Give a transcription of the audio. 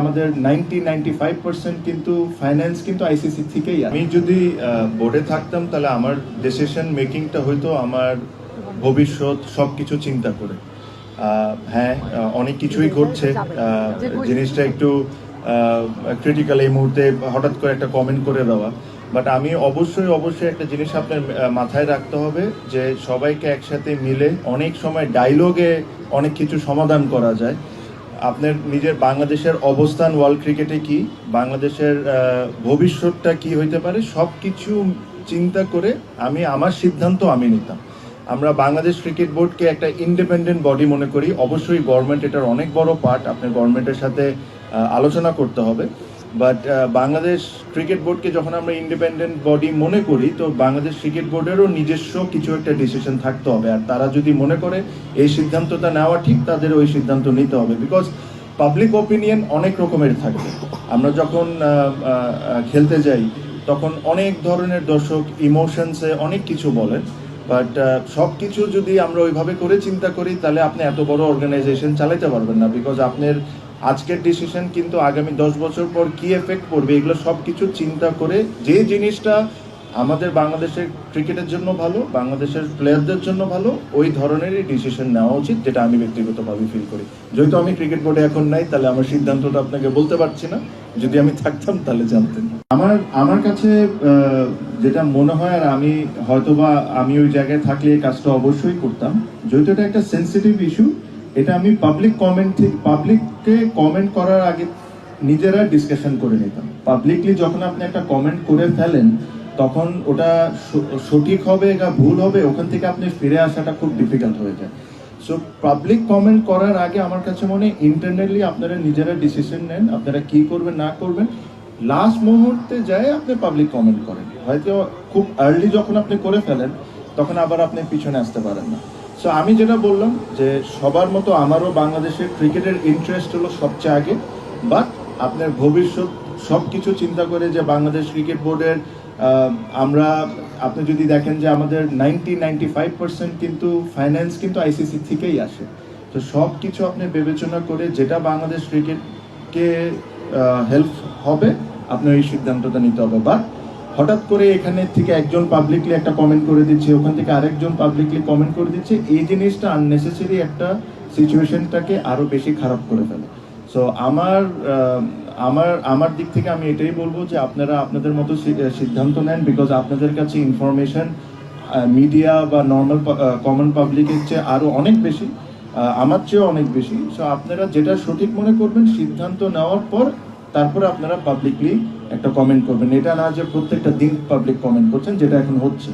আমাদের 95% কিন্তু ফাইন্যান্স কিন্তু আইসিসি থেকেই। আমি যদি বোর্ডে থাকতাম তাহলে আমার ডিসিশন মেকিংটা হয়তো আমার ভবিষ্যৎ সবকিছু চিন্তা করে। হ্যাঁ, অনেক কিছুই ঘটছে, জিনিসটা একটু ক্রিটিক্যাল এই মুহূর্তে হঠাৎ করে একটা কমেন্ট করে দেওয়া। বাট আমি অবশ্যই একটা জিনিস আপনার মাথায় রাখতে হবে যে সবাইকে একসাথে মিলে অনেক সময় ডায়লগে অনেক কিছু সমাধান করা যায়। আপনার নিজের বাংলাদেশের অবস্থান ওয়ার্ল্ড ক্রিকেটে কি, বাংলাদেশের ভবিষ্যৎটা কি হইতে পারে, সব কিছু চিন্তা করে আমার সিদ্ধান্ত আমি নিতাম। আমরা বাংলাদেশ ক্রিকেট বোর্ডকে একটা ইন্ডিপেন্ডেন্ট বডি মনে করি। অবশ্যই গভর্নমেন্ট এটার অনেক বড় পার্ট, আপনার গভর্নমেন্টের সাথে আলোচনা করতে হবে। বাট বাংলাদেশ ক্রিকেট বোর্ডকে যখন আমরা ইন্ডিপেন্ডেন্ট বডি মনে করি, তো বাংলাদেশ ক্রিকেট বোর্ডেরও নিজস্ব কিছু একটা ডিসিশন থাকতে হবে। আর তারা যদি মনে করে এই সিদ্ধান্তটা নেওয়া ঠিক, তাদের ওই সিদ্ধান্ত নিতে হবে। বিকজ পাবলিক ওপিনিয়ন অনেক রকমের থাকবে। আমরা যখন খেলতে যাই তখন অনেক ধরনের দর্শক ইমোশনসে অনেক কিছু বলেন। বাট সব কিছু যদি আমরা ওইভাবে করে চিন্তা করি, তাহলে আপনি এত বড় অর্গানাইজেশন চালাতে পারবেন না। বিকজ আপনার আজকের ডিসিশন কিন্তু আগামী 10 বছর পর কি এফেক্ট পড়বে, এগুলো সব কিছু চিন্তা করে যে জিনিসটা আমাদের বাংলাদেশের ক্রিকেটের জন্য ভালো, বাংলাদেশের প্লেয়ারদের জন্য ভালো, ওই ধরনেরই ডিসিশন নেওয়া উচিত, যেটা আমি ব্যক্তিগতভাবে ফিল করি। যেহেতু আমি ক্রিকেট বোর্ডে এখন নাই, তাহলে আমার সিদ্ধান্তটা আপনাকে বলতে পারছি না। যদি আমি থাকতাম তাহলে জানতেন। আমার কাছে যেটা মনে হয়, আর আমি হয়তোবা আমি ওই জায়গায় থাকলে এই কাজটা অবশ্যই করতাম। যেহেতু এটা একটা সেন্সিটিভ ইস্যু, এটা আমি পাবলিককে কমেন্ট করার আগে নিজেরা ডিসকাশন করে নিতাম। পাবলিকলি যখন আপনি একটা কমেন্ট করে ফেলেন, তখন ওটা সঠিক হবে না ভুল হবে, ওখান থেকে আপনি ফিরে আসাটা খুব ডিফিকাল্ট হয়ে যায়। সো পাবলিক কমেন্ট করার আগে আমার কাছে মনে হয় ইন্টারনালি আপনারা নিজেরা ডিসিশন নেন, আপনারা কি করবেন না করবেন। লাস্ট মুহূর্তে যায় আপনি পাবলিক কমেন্ট করেন, হয়তো খুব আর্লি যখন আপনি করে ফেলেন, তখন আবার আপনি পিছনে আসতে পারেন না। সো আমি যেটা বললাম যে সবার মতো আমারও বাংলাদেশের ক্রিকেটের ইন্টারেস্ট হলো সবচেয়ে আগে। বাট আপনার ভবিষ্যৎ সব কিছু চিন্তা করে যে বাংলাদেশ ক্রিকেট বোর্ডের আপনি যদি দেখেন যে আমাদের 95% কিন্তু ফাইন্যান্স কিন্তু আইসিসি থেকেই আসে। তো সব কিছু আপনি বিবেচনা করে যেটা বাংলাদেশ ক্রিকেটকে হেল্প হবে, আপনার এই সিদ্ধান্তটা নিতে হবে। বাট হঠাৎ করে এখানে থেকে একজন পাবলিকলি একটা কমেন্ট করে দিচ্ছে, ওখান থেকে আরেকজন পাবলিকলি কমেন্ট করে দিচ্ছে, এই জিনিসটা আননেসেসারি একটা সিচুয়েশনটাকে আরো বেশি খারাপ করে ফেলে। সো আমার দিক থেকে আমি এটাই বলবো যে আপনারা আপনাদের মতো সিদ্ধান্ত নেন। বিকজ আপনাদের কাছে ইনফরমেশন মিডিয়া বা নর্মাল কমন পাবলিকের চেয়ে আরো অনেক বেশি, আমার চেয়েও অনেক বেশি। সো আপনারা যেটা সঠিক মনে করবেন, সিদ্ধান্ত নেওয়ার পর তারপরে আপনারা পাবলিকলি একটা কমেন্ট করবেন। এটা না যে প্রত্যেকটা দিন পাবলিক কমেন্ট করছেন, যেটা এখন হচ্ছে।